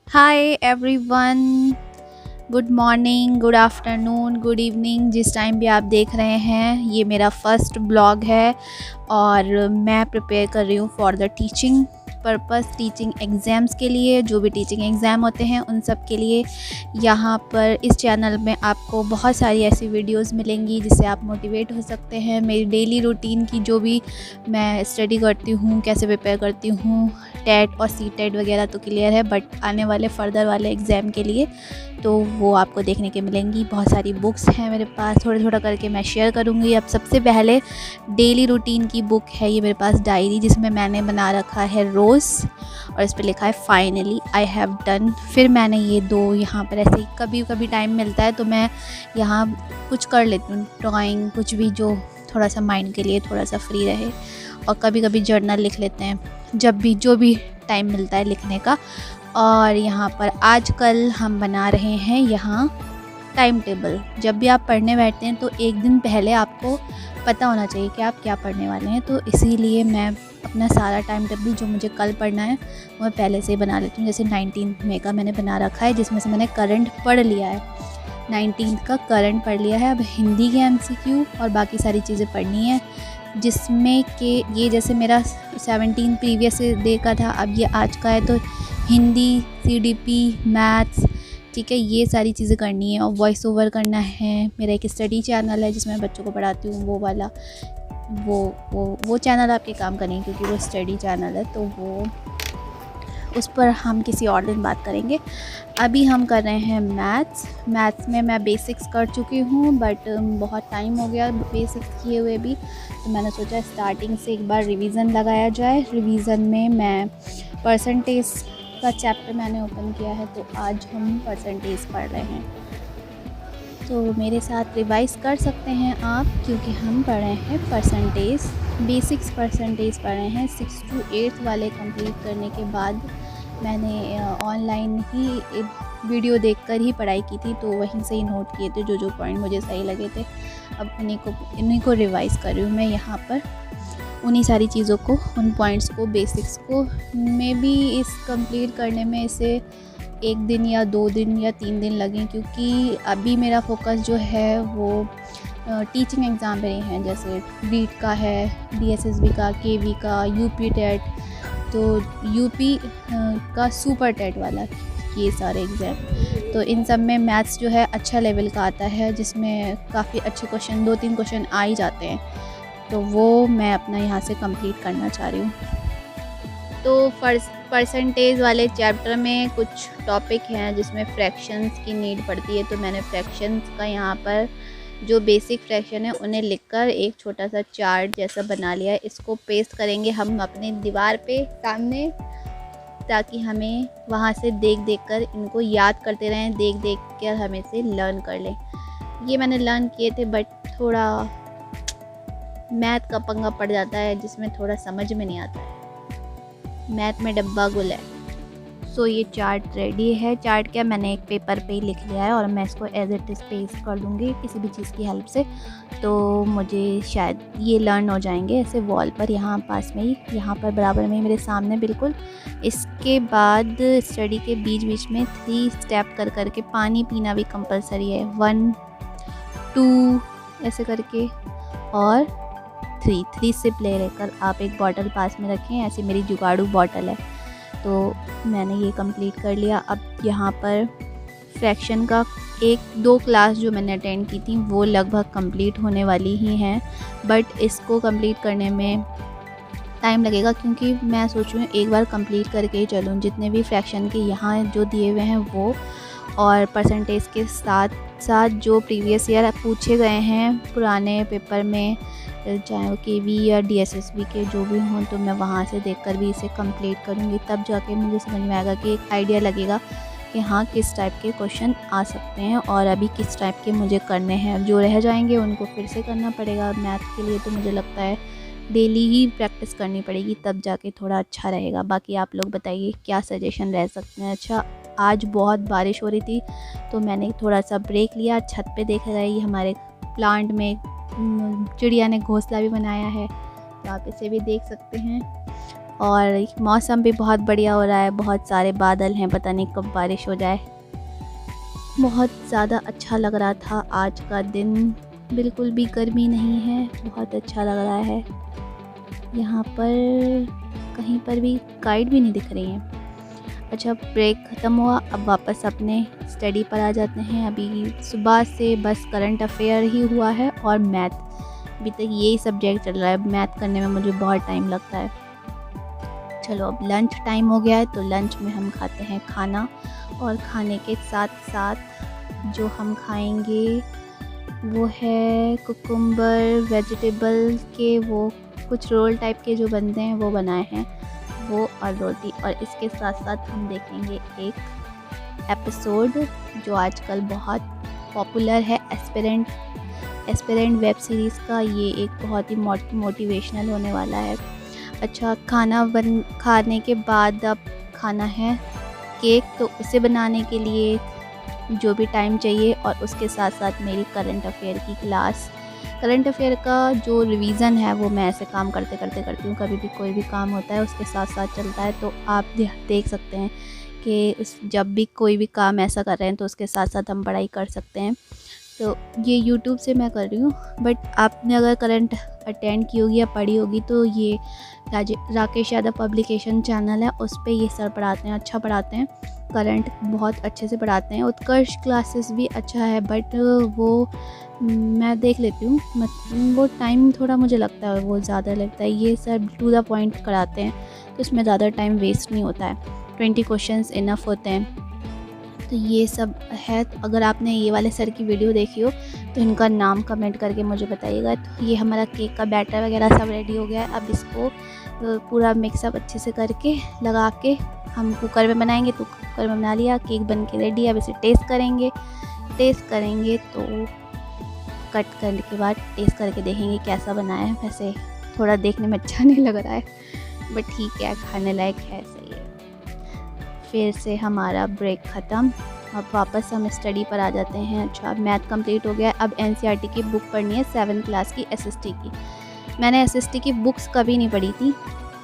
Hi everyone. Good morning, good afternoon, good evening, जिस time भी आप देख रहे हैं। ये मेरा फर्स्ट ब्लॉग है और मैं प्रिपेयर कर रही हूँ for the teaching purpose, teaching exams के लिए। जो भी टीचिंग एग्ज़ाम होते हैं उन सब के लिए यहाँ पर इस चैनल में आपको बहुत सारी ऐसी वीडियोस मिलेंगी जिससे आप मोटिवेट हो सकते हैं। मेरी डेली रूटीन की जो भी मैं स्टडी करती हूँ, कैसे प्रिपेयर करती हूँ, टेट और सी टेट वगैरह तो क्लियर है, बट आने वाले फर्दर वाले एग्ज़ाम के लिए तो वो आपको देखने के मिलेंगी। बहुत सारी बुक्स हैं मेरे पास, थोड़ा थोड़ा करके मैं शेयर करूँगी। अब सबसे पहले डेली रूटीन की बुक है ये मेरे पास, डायरी, जिसमें मैंने बना रखा है रोज़ और इस पर लिखा है फाइनली आई हैव डन। फिर मैंने ये दो यहाँ पर ऐसे ही कभी कभी टाइम मिलता है तो मैं यहाँ कुछ कर लेती हूँ, ड्राइंग, कुछ भी जो थोड़ा सा माइंड के लिए थोड़ा सा फ्री रहे। और कभी कभी जर्नल लिख लेते हैं, जब भी जो भी टाइम मिलता है लिखने का। और यहाँ पर आजकल हम बना रहे हैं यहाँ टाइम टेबल। जब भी आप पढ़ने बैठते हैं तो एक दिन पहले आपको पता होना चाहिए कि आप क्या पढ़ने वाले हैं। तो इसीलिए मैं अपना सारा टाइम टेबल जो मुझे कल पढ़ना है वो मैं पहले से ही बना लेती हूँ। जैसे 19 मई का मैंने बना रखा है, जिसमें से मैंने करंट पढ़ लिया है, 19 का करंट पढ़ लिया है। अब हिंदी के MCQ और बाकी सारी चीज़ें पढ़नी है, जिसमें कि ये जैसे मेरा 17 प्रीवियस डे का था, अब ये आज का है। तो हिंदी, CDP, मैथ्स, ठीक है, ये सारी चीज़ें करनी है। और वॉइस ओवर करना है। मेरा एक स्टडी चैनल है जिसमें बच्चों को पढ़ाती हूँ, वो वाला वो चैनल आपके काम करेंगे क्योंकि वो स्टडी चैनल है, तो वो उस पर हम किसी और दिन बात करेंगे। अभी हम कर रहे हैं मैथ्स में मैं बेसिक्स कर चुकी हूँ, बट बहुत टाइम हो गया बेसिक्स किए हुए भी, तो मैंने सोचा स्टार्टिंग से एक बार रिवीज़न लगाया जाए। रिवीज़न में मैं परसेंटेज का चैप्टर मैंने ओपन किया है, तो आज हम परसेंटेज पढ़ रहे हैं। तो मेरे साथ रिवाइज़ कर सकते हैं आप, क्योंकि हम पढ़ रहे हैं परसेंटेज, बेसिक्स परसेंटेज पढ़ रहे हैं। 6 to 8 वाले कंप्लीट करने के बाद मैंने ऑनलाइन ही एक वीडियो देखकर ही पढ़ाई की थी, तो वहीं से ही नोट किए थे जो पॉइंट मुझे सही लगे थे। अब इन्हीं को रिवाइज़ कर रही हूँ मैं यहाँ पर, उन्हीं सारी चीज़ों को, उन पॉइंट्स को, बेसिक्स को। मे बी इस कंप्लीट करने में इसे 1 दिन या 2 दिन या 3 दिन लगें, क्योंकि अभी मेरा फोकस जो है वो टीचिंग एग्ज़ाम पे हैं। जैसे बीट का है, DSSB का, KV का, UP टेट, तो UP का सुपर टेट वाला, ये सारे एग्ज़ाम। तो इन सब में मैथ्स जो है अच्छा लेवल का आता है, जिसमें काफ़ी अच्छे क्वेश्चन, 2-3 क्वेश्चन आ ही जाते हैं। तो वो मैं अपना यहाँ से कंप्लीट करना चाह रही हूँ। तो परसेंटेज वाले चैप्टर में कुछ टॉपिक हैं जिसमें फ्रैक्शंस की नीड पड़ती है, तो मैंने फ्रैक्शंस का यहाँ पर जो बेसिक फ्रैक्शन है उन्हें लिखकर एक छोटा सा चार्ट जैसा बना लिया है। इसको पेस्ट करेंगे हम अपने दीवार पे सामने, ताकि हमें वहाँ से देख देख कर इनको याद करते रहें, देख देख कर हमें से लर्न कर लें। ये मैंने लर्न किए थे, बट थोड़ा मैथ का पंगा पड़ जाता है जिसमें थोड़ा समझ में नहीं आता है, मैथ में डब्बा गुल है। सो ये चार्ट रेडी है। चार्ट क्या, मैंने एक पेपर पे ही लिख लिया है और मैं इसको एज इट इज़ पेस्ट कर दूँगी किसी भी चीज़ की हेल्प से, तो मुझे शायद ये लर्न हो जाएंगे ऐसे वॉल पर, यहाँ पास में ही, यहाँ पर बराबर में ही मेरे सामने बिल्कुल। इसके बाद स्टडी के बीच बीच में 3 स्टेप कर करके पानी पीना भी कंपलसरी है, 1 2 ऐसे करके, और 3 सिप ले लेकर आप एक बॉटल पास में रखें। ऐसे मेरी जुगाड़ू बॉटल है, तो मैंने ये कंप्लीट कर लिया। अब यहाँ पर फ्रैक्शन का 1-2 क्लास जो मैंने अटेंड की थी वो लगभग कंप्लीट होने वाली ही हैं, बट इसको कंप्लीट करने में टाइम लगेगा, क्योंकि मैं सोच रही हूँ एक बार कंप्लीट करके ही चलूँ। जितने भी फ्रैक्शन के यहाँ जो दिए हुए हैं वो, और परसेंटेज के साथ साथ जो प्रीवियस ईयर पूछे गए हैं पुराने पेपर में, चाहे वो KV या DSSB के जो भी हों, तो मैं वहाँ से देखकर भी इसे कंप्लीट करूँगी। तब जाके मुझे समझ में आएगा कि एक आइडिया लगेगा कि हाँ किस टाइप के क्वेश्चन आ सकते हैं और अभी किस टाइप के मुझे करने हैं। जो रह जाएंगे उनको फिर से करना पड़ेगा। मैथ के लिए तो मुझे लगता है डेली ही प्रैक्टिस करनी पड़ेगी, तब जाके थोड़ा अच्छा रहेगा। बाकी आप लोग बताइए क्या सजेशन रह सकते हैं। अच्छा, आज बहुत बारिश हो रही थी तो मैंने थोड़ा सा ब्रेक लिया, छत पे देखा जाए ये हमारे प्लांट में चिड़िया ने घोंसला भी बनाया है, तो आप इसे भी देख सकते हैं। और मौसम भी बहुत बढ़िया हो रहा है, बहुत सारे बादल हैं, पता नहीं कब बारिश हो जाए। बहुत ज़्यादा अच्छा लग रहा था आज का दिन, बिल्कुल भी गर्मी नहीं है, बहुत अच्छा लग रहा है। यहाँ पर कहीं पर भी गाइड भी नहीं दिख रही है। अच्छा, ब्रेक ख़त्म हुआ, अब वापस अपने स्टडी पर आ जाते हैं। अभी सुबह से बस करंट अफेयर ही हुआ है और मैथ, अभी तक यही सब्जेक्ट चल रहा है। मैथ करने में मुझे बहुत टाइम लगता है। चलो अब लंच टाइम हो गया है, तो लंच में हम खाते हैं खाना, और खाने के साथ साथ जो हम खाएंगे वो है कुकुम्बर वेजिटेबल के वो कुछ रोल टाइप के जो बनते हैं वो बनाए हैं, वो और रोटी। और इसके साथ साथ हम देखेंगे एक एपिसोड जो आजकल बहुत पॉपुलर है, एस्पिरेंट वेब सीरीज़ का। ये एक बहुत ही मोटिवेशनल होने वाला है। अच्छा, खाने के बाद अब खाना है केक, तो उसे बनाने के लिए जो भी टाइम चाहिए, और उसके साथ साथ मेरी करंट अफेयर की क्लास। करंट अफेयर का जो रिवीज़न है वो मैं ऐसे काम करते करती हूँ। कभी भी कोई भी काम होता है उसके साथ साथ चलता है, तो आप देख सकते हैं कि जब भी कोई भी काम ऐसा कर रहे हैं तो उसके साथ साथ हम पढ़ाई कर सकते हैं। तो ये यूट्यूब से मैं कर रही हूँ, बट आपने अगर करंट अटेंड की होगी या पढ़ी होगी तो ये राकेश यादव पब्लिकेशन चैनल है, उस पर ये सर पढ़ाते हैं, अच्छा पढ़ाते हैं, करंट बहुत अच्छे से पढ़ाते हैं। उत्कर्ष क्लासेस भी अच्छा है, बट वो मैं देख लेती हूँ, वो टाइम थोड़ा मुझे लगता है वो ज़्यादा लगता है। ये सर टू द पॉइंट कराते हैं, तो इसमें ज़्यादा टाइम वेस्ट नहीं होता है, 20 क्वेश्चंस इनफ होते हैं। तो ये सब है। तो अगर आपने ये वाले सर की वीडियो देखी हो तो इनका नाम कमेंट करके मुझे बताइएगा। तो ये हमारा केक का बैटर वगैरह सब रेडी हो गया है। अब इसको पूरा मिक्सअप अच्छे से करके लगा के हम कुकर में बनाएंगे। तो कुकर में बना लिया, केक बन के रेडी। अब इसे टेस्ट करेंगे तो कट करने के बाद टेस्ट करके देखेंगे कैसा बना है। वैसे थोड़ा देखने में अच्छा नहीं लग रहा है, बट ठीक है, खाने लायक है, सही है। फिर से हमारा ब्रेक ख़त्म, अब वापस हम स्टडी पर आ जाते हैं। अच्छा, मैथ कंप्लीट हो गया। अब एनसीईआरटी की बुक पढ़नी है, 7th क्लास की एसएसटी की। मैंने एसएसटी की बुक्स कभी नहीं पढ़ी थी,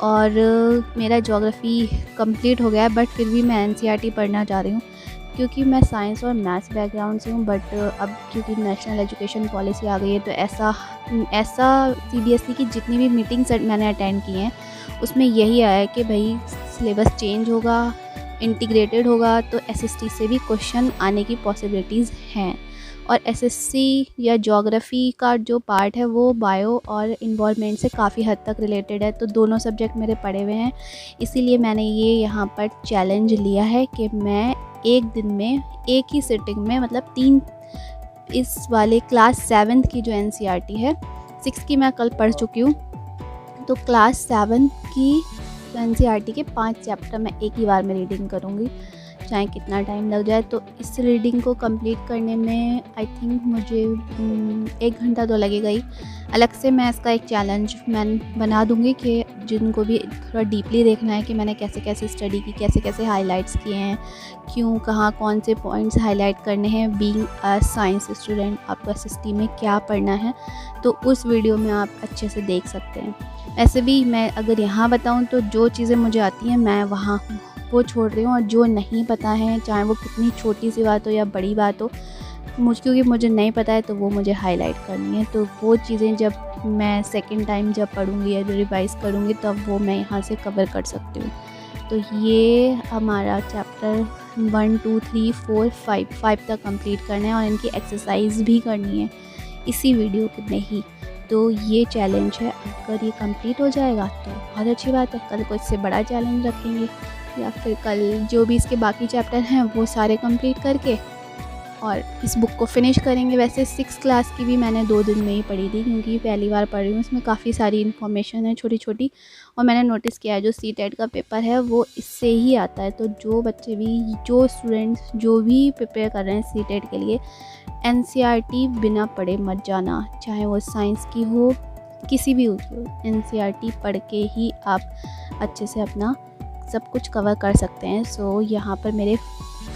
और मेरा ज्योग्राफी कंप्लीट हो गया है, बट फिर भी मैं एनसीईआरटी पढ़ना चाह रही हूँ, क्योंकि मैं साइंस और मैथ्स बैकग्राउंड से हूँ। बट अब क्योंकि नेशनल एजुकेशन पॉलिसी आ गई है, तो ऐसा सीबीएसई की जितनी भी मीटिंग्स मैंने अटेंड की हैं उसमें यही आया है कि भाई सिलेबस चेंज होगा, इंटीग्रेटेड होगा, तो एसएसटी से भी क्वेश्चन आने की पॉसिबिलिटीज़ हैं। और एसएससी या ज्योग्राफी का जो पार्ट है वो बायो और इन्वॉल्वमेंट से काफ़ी हद तक रिलेटेड है, तो दोनों सब्जेक्ट मेरे पढ़े हुए हैं। इसीलिए मैंने ये यहाँ पर चैलेंज लिया है कि मैं एक दिन में एक ही सिटिंग में, मतलब 3 इस वाले क्लास 7th की जो एनसीईआरटी है, 6 की मैं कल पढ़ चुकी हूँ, तो क्लास 7 की एनसीईआरटी के 5 चैप्टर मैं एक ही बार में रीडिंग करूँगी, चाहे कितना टाइम लग जाए। तो इस रीडिंग को कंप्लीट करने में आई थिंक मुझे 1 घंटा तो लगेगा ही। अलग से मैं इसका एक चैलेंज मैं बना दूँगी कि जिनको भी थोड़ा डीपली देखना है कि मैंने कैसे कैसे स्टडी की, कैसे कैसे हाइलाइट्स किए हैं, क्यों, कहाँ, कौन से पॉइंट्स हाईलाइट करने हैं। बीइंग अ साइंस स्टूडेंट आपको एसएसटी में क्या पढ़ना है, तो उस वीडियो में आप अच्छे से देख सकते हैं। ऐसे भी मैं अगर यहाँ बताऊँ तो जो चीज़ें मुझे आती हैं मैं वहाँ वो छोड़ रही हूँ, और जो नहीं पता है, चाहे वो कितनी छोटी सी बात हो या बड़ी बात हो, क्योंकि मुझे नहीं पता है तो वो मुझे हाईलाइट करनी है। तो वो चीज़ें जब मैं सेकंड टाइम जब पढ़ूँगी या रिवाइज़ करूँगी तब वो मैं यहाँ से कवर कर सकती हूँ। तो ये हमारा चैप्टर 1 2 3 4 5 तक कंप्लीट करना है, और इनकी एक्सरसाइज भी करनी है इसी वीडियो में ही। तो ये चैलेंज है, अगर ये कंप्लीट हो जाएगा तो बहुत अच्छी बात है। कल को इससे बड़ा चैलेंज रखेंगे, या फिर कल जो भी इसके बाकी चैप्टर हैं वो सारे कंप्लीट करके और इस बुक को फिनिश करेंगे। वैसे 6 क्लास की भी मैंने 2 दिन में ही पढ़ी थी, क्योंकि पहली बार पढ़ रही हूँ, इसमें काफ़ी सारी इन्फॉर्मेशन है छोटी छोटी, और मैंने नोटिस किया है जो सीटेट का पेपर है वो इससे ही आता है। तो जो बच्चे भी, जो स्टूडेंट्स जो भी प्रिपेयर कर रहे हैं सीटेट के लिए, एनसीईआरटी बिना पढ़े मत जाना, चाहे वो साइंस की हो, किसी भी की हो, एनसीईआरटी पढ़ के ही आप अच्छे से अपना सब कुछ कवर कर सकते हैं। सो यहाँ पर मेरे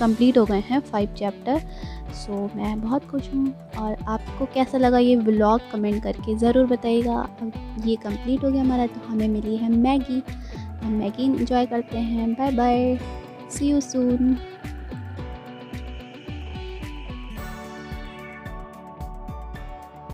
कंप्लीट हो गए हैं 5 चैप्टर। सो मैं बहुत खुश हूँ। और आपको कैसा लगा ये व्लॉग कमेंट करके ज़रूर बताइएगा। अब ये कंप्लीट हो गया हमारा, तो हमें मिली है मैगी। हम मैगी इंजॉय करते हैं। Bye bye, see you soon.